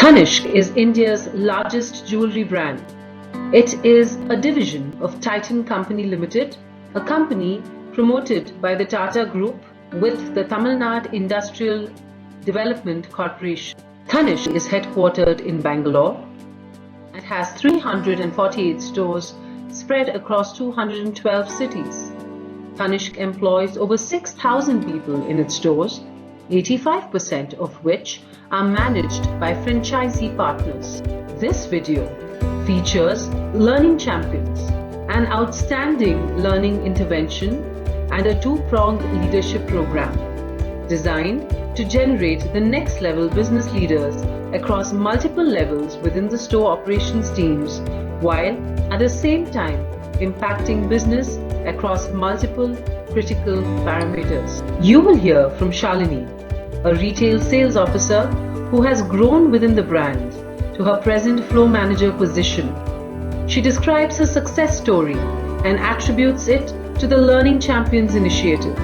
Tanishq is India's largest jewellery brand. It is a division of Titan Company Limited, a company promoted by the Tata Group with the Tamil Nadu Industrial Development Corporation. Tanishq is headquartered in Bangalore. It has 348 stores spread across 212 cities. Tanishq employs over 6,000 people in its stores, 85% of which are managed by Franchisee Partners. This video features learning champions, an outstanding learning intervention, and a two-pronged leadership program designed to generate the next level business leaders across multiple levels within the store operations teams, while at the same time impacting business across multiple critical parameters. You will hear from Shalini, a retail sales officer who has grown within the brand to her present floor manager position. She describes her success story and attributes it to the Learning Champions initiative.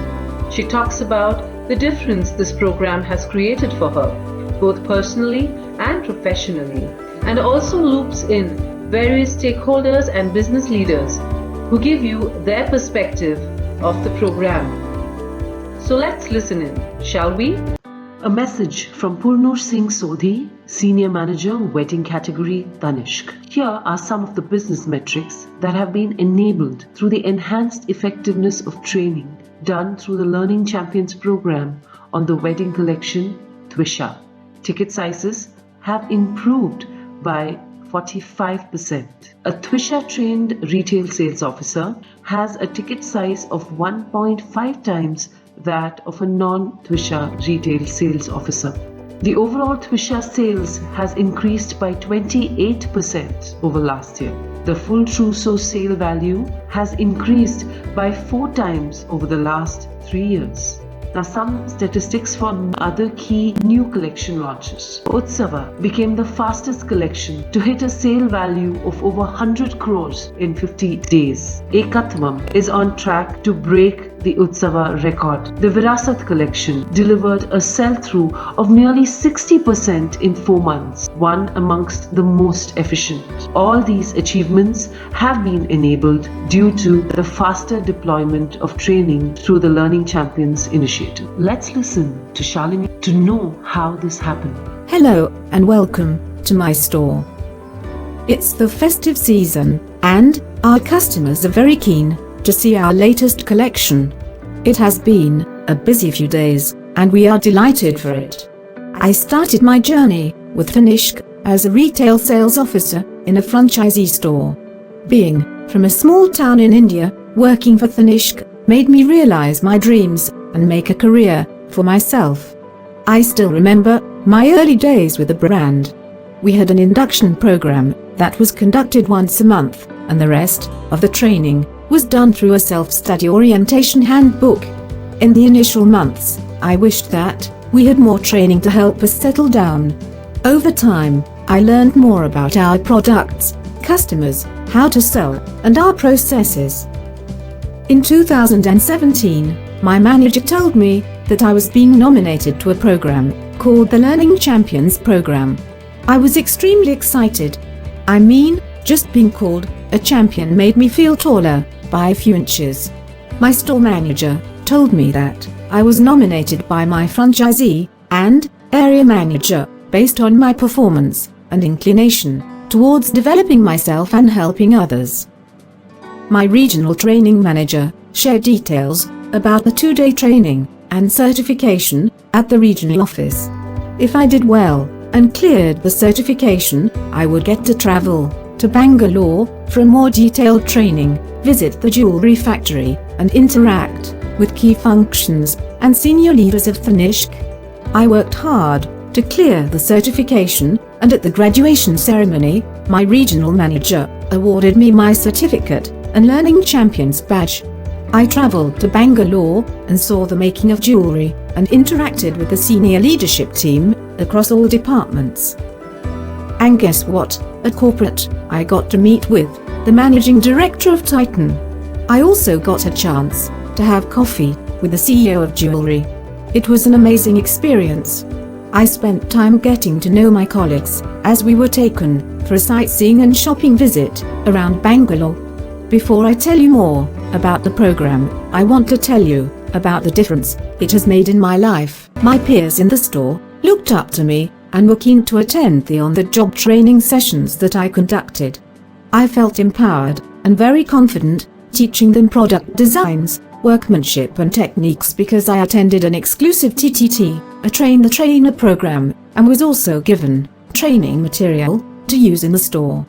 She talks about the difference this program has created for her, both personally and professionally, and also loops in various stakeholders and business leaders who give you their perspective of the program. So let's listen in, shall we? A message from Purnur Singh Sodhi, Senior Manager, Wedding Category, Tanishq. Here are some of the business metrics that have been enabled through the enhanced effectiveness of training done through the Learning Champions program on the wedding collection, Twisha. Ticket sizes have improved by 45%. A Twisha trained retail sales officer has a ticket size of 1.5 times that of a non-Twisha retail sales officer. The overall Twisha sales has increased by 28% over last year. The full trousseau sale value has increased by 4 times over the last 3 years. Now some statistics for other key new collection launches. Utsava became the fastest collection to hit a sale value of over 100 crores in 50 days. Ekatmam is on track to break the Utsava record. The Virasat collection delivered a sell-through of nearly 60% in 4 months, one amongst the most efficient. All these achievements have been enabled due to the faster deployment of training through the Learning Champions initiative. Let's listen to Shalini to know how this happened. Hello and welcome to my store. It's the festive season and our customers are very keen to see our latest collection. It has been a busy few days and we are delighted for it. I started my journey with Tanishq as a retail sales officer in a franchisee store. Being from a small town in India, working for Tanishq made me realize my dreams and make a career for myself. I still remember my early days with the brand. We had an induction program that was conducted once a month, and the rest of the training was done through a self-study orientation handbook. In the initial months, I wished that we had more training to help us settle down. Over time, I learned more about our products, customers, how to sell, and our processes. In 2017, my manager told me that I was being nominated to a program called the Learning Champions Program. I was extremely excited. I mean, just being called a champion made me feel taller by a few inches. My store manager told me that I was nominated by my franchisee and area manager based on my performance and inclination towards developing myself and helping others. My regional training manager shared details about the 2-day training and certification at the regional office. If I did well and cleared the certification, I would get to travel to Bangalore for a more detailed training, visit the jewelry factory, and interact with key functions and senior leaders of Tanishq. I worked hard to clear the certification, and at the graduation ceremony, my regional manager awarded me my certificate and Learning Champions badge. I traveled to Bangalore and saw the making of jewelry and interacted with the senior leadership team across all departments. And guess what? At corporate, I got to meet with the managing director of Titan. I also got a chance to have coffee with the CEO of jewelry. It was an amazing experience. I spent time getting to know my colleagues as we were taken for a sightseeing and shopping visit around Bangalore. Before I tell you more about the program, I want to tell you about the difference it has made in my life. My peers in the store looked up to me and were keen to attend the on-the-job training sessions that I conducted. I felt empowered and very confident teaching them product designs, workmanship and techniques because I attended an exclusive TTT, a train-the-trainer program, and was also given training material to use in the store.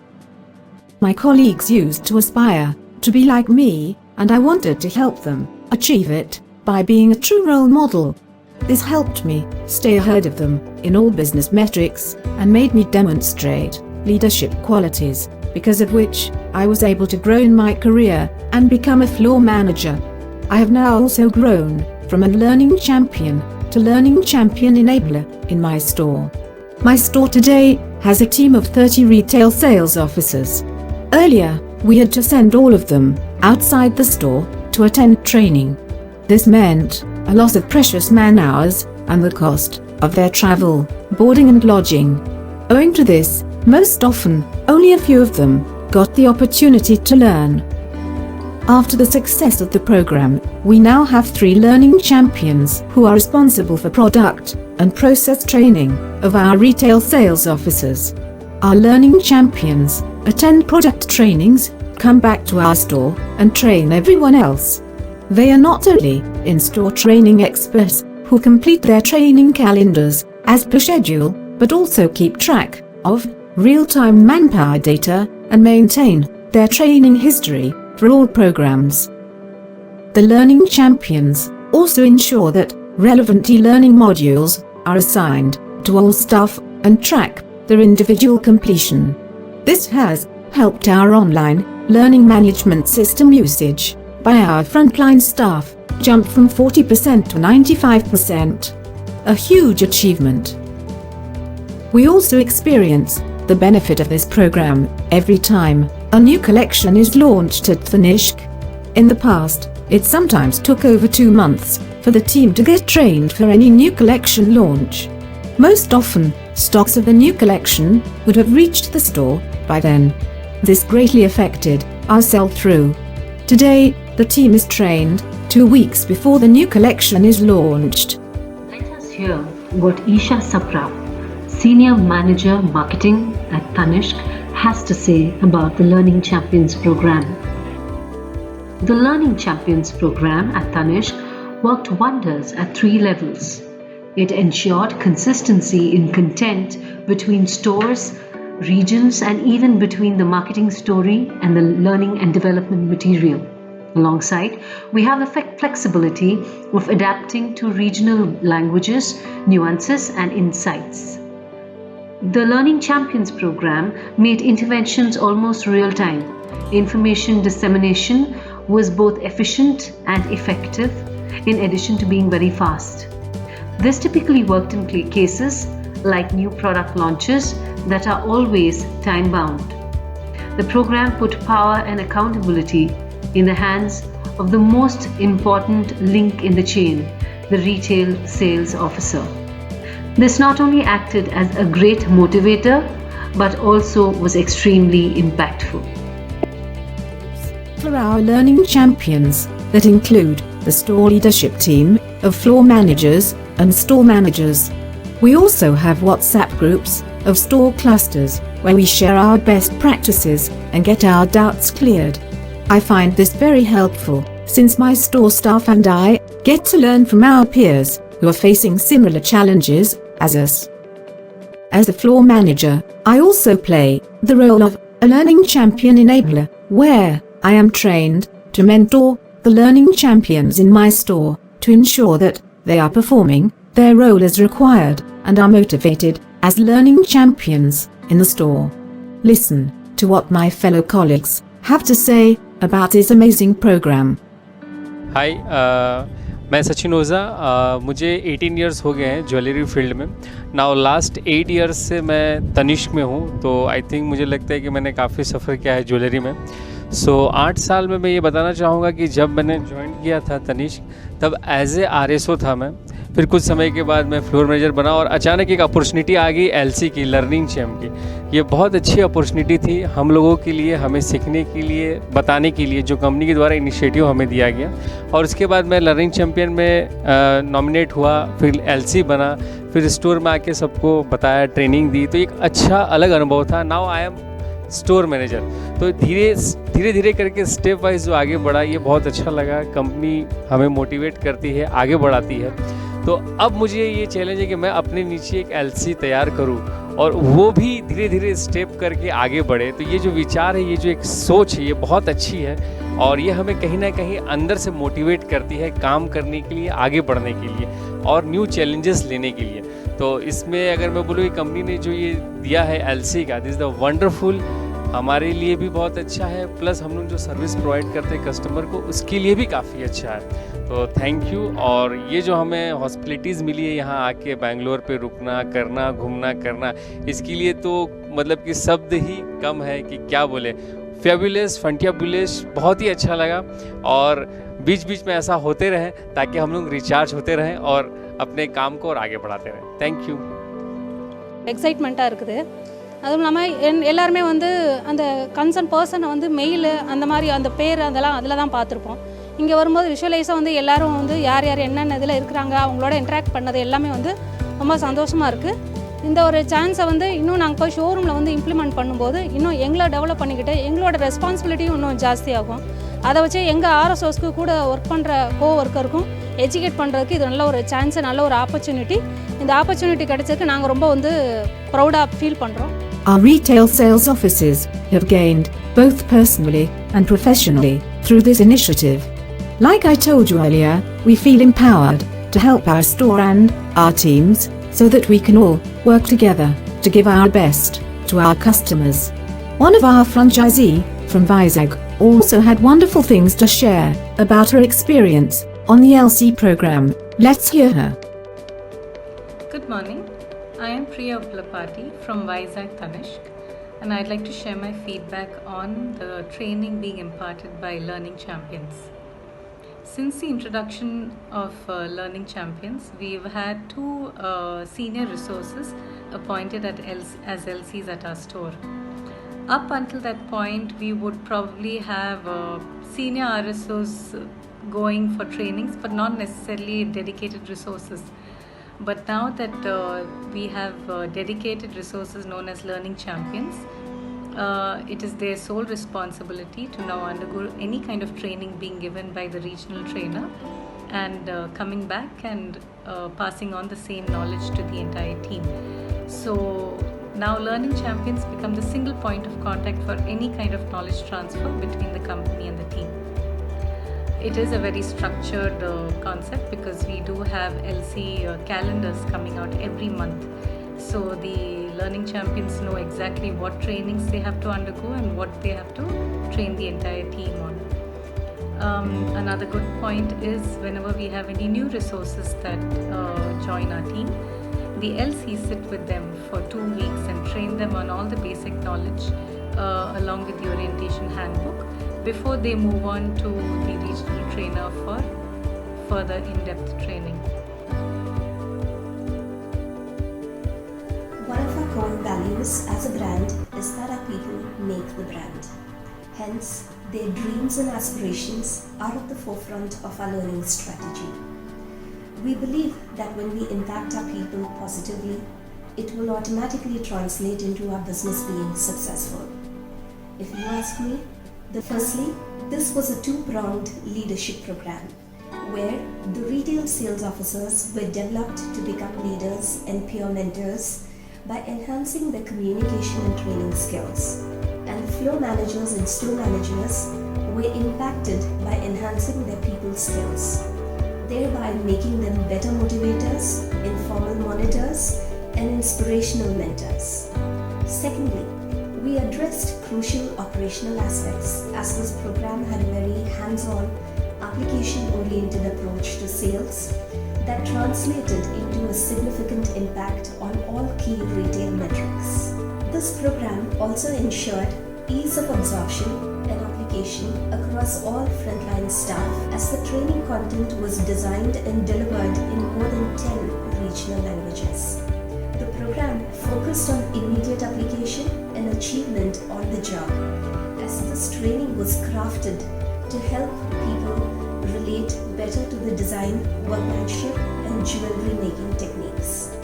My colleagues used to aspire to be like me, and I wanted to help them achieve it by being a true role model. This helped me stay ahead of them in all business metrics and made me demonstrate leadership qualities, because of which I was able to grow in my career and become a floor manager. I have now also grown from a learning champion to learning champion enabler in my store. My store today has a team of 30 retail sales officers. Earlier, we had to send all of them outside the store to attend training. This meant a loss of precious man-hours and the cost of their travel, boarding and lodging. Owing to this, most often, only a few of them got the opportunity to learn. After the success of the program, we now have 3 learning champions who are responsible for product and process training of our retail sales officers. Our learning champions attend product trainings, come back to our store, and train everyone else. They are not only in-store training experts who complete their training calendars as per schedule, but also keep track of real-time manpower data and maintain their training history for all programs. The learning champions also ensure that relevant e-learning modules are assigned to all staff and track their individual completion. This has helped our online learning management system usage by our frontline staff jump from 40% to 95%. A huge achievement. We also experience the benefit of this program every time a new collection is launched at Tanishq. In the past, it sometimes took over 2 months for the team to get trained for any new collection launch. Most often, stocks of the new collection would have reached the store by then. This greatly affected our sell-through. Today, the team is trained 2 weeks before the new collection is launched. Let us hear what Isha Sapra, Senior Manager Marketing at Tanishq, has to say about the Learning Champions program. The Learning Champions program at Tanishq worked wonders at 3 levels. It ensured consistency in content between stores, regions, and even between the marketing story and the learning and development material. Alongside, we have the flexibility of adapting to regional languages, nuances, and insights. The Learning Champions program made interventions almost real-time. Information dissemination was both efficient and effective, in addition to being very fast. This typically worked in cases like new product launches that are always time-bound. The program put power and accountability in the hands of the most important link in the chain, the retail sales officer. This not only acted as a great motivator, but also was extremely impactful. For our learning champions, that include the store leadership team of floor managers and store managers. We also have WhatsApp groups of store clusters where we share our best practices and get our doubts cleared. I find this very helpful, since my store staff and I get to learn from our peers who are facing similar challenges as us. As a floor manager, I also play the role of a learning champion enabler, where I am trained to mentor the learning champions in my store to ensure that they are performing their role as required and are motivated as learning champions in the store. Listen to what my fellow colleagues have to say about this amazing program. हाय, मैं सचिन ओझा, मुझे 18 years हो गए हैं jewellery field में. Now last 8 years से मैं तनिष्क में हूँ, तो आई थिंक मुझे लगता है कि मैंने काफ़ी सफ़र किया है ज्वेलरी में. 8 साल में मैं ये बताना चाहूँगा कि जब मैंने ज्वाइन किया था तनिष्क, तब एज ए RSO था मैं. फिर कुछ समय के बाद मैं फ्लोर मैनेजर बना और अचानक एक अपॉर्चुनिटी आ गई एलसी की, लर्निंग चैम्प की। ये बहुत अच्छी अपॉर्चुनिटी थी हम लोगों के लिए, हमें सीखने के लिए, बताने के लिए, जो कंपनी के द्वारा इनिशिएटिव हमें दिया गया। और उसके बाद मैं लर्निंग चैम्पियन में नॉमिनेट हुआ, फिर एलसी बना, फिर स्टोर में आके सबको बताया, ट्रेनिंग दी, तो एक अच्छा अलग अनुभव था। Now I am store manager. तो धीरे धीरे करके स्टेप वाइज जो आगे बढ़ा, ये बहुत अच्छा लगा। कंपनी हमें मोटिवेट करती है, आगे बढ़ाती है। तो अब मुझे ये चैलेंज है कि मैं अपने नीचे एक एलसी तैयार करूं और वो भी धीरे धीरे स्टेप करके आगे बढ़े। तो ये जो विचार है, ये जो एक सोच है, ये बहुत अच्छी है और ये हमें कहीं ना कहीं अंदर से मोटिवेट करती है काम करने के लिए, आगे बढ़ने के लिए और न्यू चैलेंजेस लेने के लिए। तो इसमें अगर मैं बोलूँ कि कंपनी ने जो ये दिया है एलसी का, दिस इज़ द वंडरफुल, हमारे लिए भी बहुत अच्छा है, प्लस हम लोग जो सर्विस प्रोवाइड करते हैं कस्टमर को, उसके लिए भी काफ़ी अच्छा है। तो थैंक यू। और ये जो हमें हॉस्पिटलिटीज़ मिली है यहाँ आके बैंगलोर पे रुकना, करना, घूमना, करना, इसके लिए तो मतलब कि शब्द ही कम है कि क्या बोले। फेबुलस, फंटियाबुलस, बहुत ही अच्छा लगा और बीच बीच में ऐसा होते रहे ताकि हम लोग रिचार्ज होते रहें और अपने काम को और आगे बढ़ाते रहें। Thank you. எக்ஸைட்மெண்ட்டாக இருக்குது. அதுவும் இல்லாமல் எல்லாருமே வந்து அந்த கன்சர்ன் பர்சனை வந்து மெயில் அந்த மாதிரி அந்த பேர் அதெல்லாம் அதில் தான் பார்த்துருப்போம். இங்கே வரும்போது விஷுவலைஸாக வந்து எல்லோரும் வந்து யார் யார் என்னென்ன இதில் இருக்கிறாங்க, அவங்களோட இன்ட்ராக்ட் பண்ணது எல்லாமே வந்து ரொம்ப சந்தோஷமாக இருக்குது. இந்த ஒரு சான்ஸை வந்து இன்னும் நாங்கள் போய் ஷோரூமில் வந்து இம்ப்ளிமெண்ட் பண்ணும்போது இன்னும் எங்களை டெவலப் பண்ணிக்கிட்டு எங்களோட ரெஸ்பான்சிபிலிட்டியும் இன்னும் ஜாஸ்தியாகும். அதை வச்சு எங்கள் ஆர்எஸ்ஓஸ்க்கு கூட ஒர்க் பண்ணுற ஒர்க்கருக்கும் எஜுகேட் பண்ணுறதுக்கு இது நல்ல ஒரு சான்ஸு, நல்ல ஒரு ஆப்பர்ச்சுனிட்டி. இந்த ஆப்பர்ச்சுனிட்டி கிடைச்சதுக்கு நாங்கள் ரொம்ப வந்து ப்ரௌடாக ஃபீல் பண்ணுறோம். Our retail sales offices have gained, both personally and professionally, through this initiative. Like I told you earlier, we feel empowered to help our store and our teams so that we can all work together to give our best to our customers. One of our franchisee from Vizag also had wonderful things to share about her experience on the LC program. Let's hear her. Good morning. I am Priya Uplapati from Vizag, Tanishq, and I'd like to share my feedback on the training being imparted by Learning Champions. Since the introduction of Learning Champions, we've had two senior resources appointed as LCs at our store. Up until that point, we would probably have senior RSOs going for trainings, but not necessarily dedicated resources. But now that we have dedicated resources known as Learning Champions, it is their sole responsibility to now undergo any kind of training being given by the regional trainer and coming back and passing on the same knowledge to the entire team. So now Learning Champions become the single point of contact for any kind of knowledge transfer between the company and the team. It is a very structured concept because we do have LC calendars coming out every month. So the Learning Champions know exactly what trainings they have to undergo and what they have to train the entire team on. Another good point is whenever we have any new resources that join our team, the LCs sit with them for 2 weeks and train them on all the basic knowledge along with the orientation handbook before they move on to the regional trainer for further in-depth training. One of our core values as a brand is that our people make the brand. Hence, their dreams and aspirations are at the forefront of our learning strategy. We believe that when we impact our people positively, it will automatically translate into our business being successful. If you ask me, firstly, this was a two-pronged leadership program where the retail sales officers were developed to become leaders and peer mentors by enhancing their communication and training skills, and the floor managers and store managers were impacted by enhancing their people skills, thereby making them better motivators, informal monitors, and inspirational mentors. Secondly, we addressed crucial operational aspects as this program had a very hands-on, application-oriented approach to sales that translated into a significant impact on all key retail metrics. This program also ensured ease of absorption and application education across all frontline staff as the training content was designed and delivered in more than 10 regional languages. The program focused on immediate application and achievement on the job, as this training was crafted to help people relate better to the design, workmanship, and jewelry making techniques.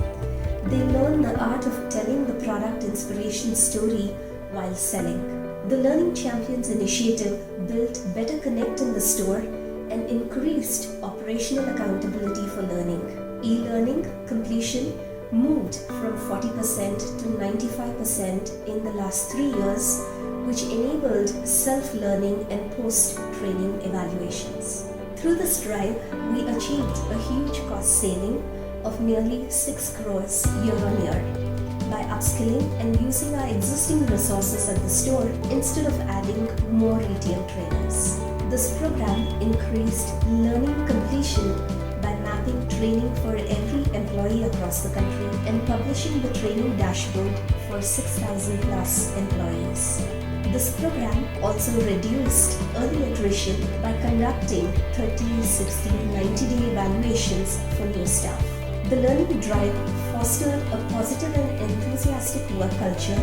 They learn the art of telling the product inspiration story while selling. The Learning Champions initiative built better connect in the store and increased operational accountability for learning. E-learning completion moved from 40% to 95% in the last 3 years, which enabled self-learning and post-training evaluations. Through this drive, we achieved a huge cost saving of nearly 6 crores year on year by upskilling and using our existing resources at the store instead of adding more retail trainers. This program increased learning completion by mapping training for every employee across the country and publishing the training dashboard for 6,000 plus employees. This program also reduced early attrition by conducting 30, 60, 90-day evaluations for new staff. The learning drive fostered a positive and enthusiastic work culture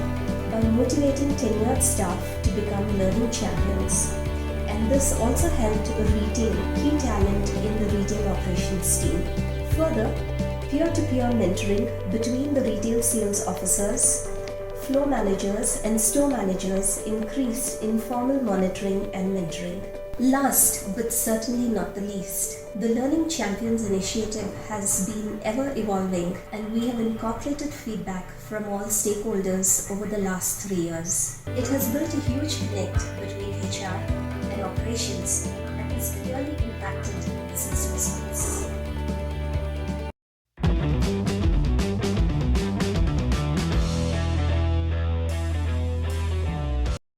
by motivating tenured staff to become learning champions. And this also helped retain key talent in the retail operations team. Further, peer-to-peer mentoring between the retail sales officers, floor managers and store managers increased informal monitoring and mentoring. Last but certainly not the least, the Learning Champions initiative has been ever evolving, and we have incorporated feedback from all stakeholders over the last 3 years. It has built a huge connect between HR and operations and has clearly impacted business results.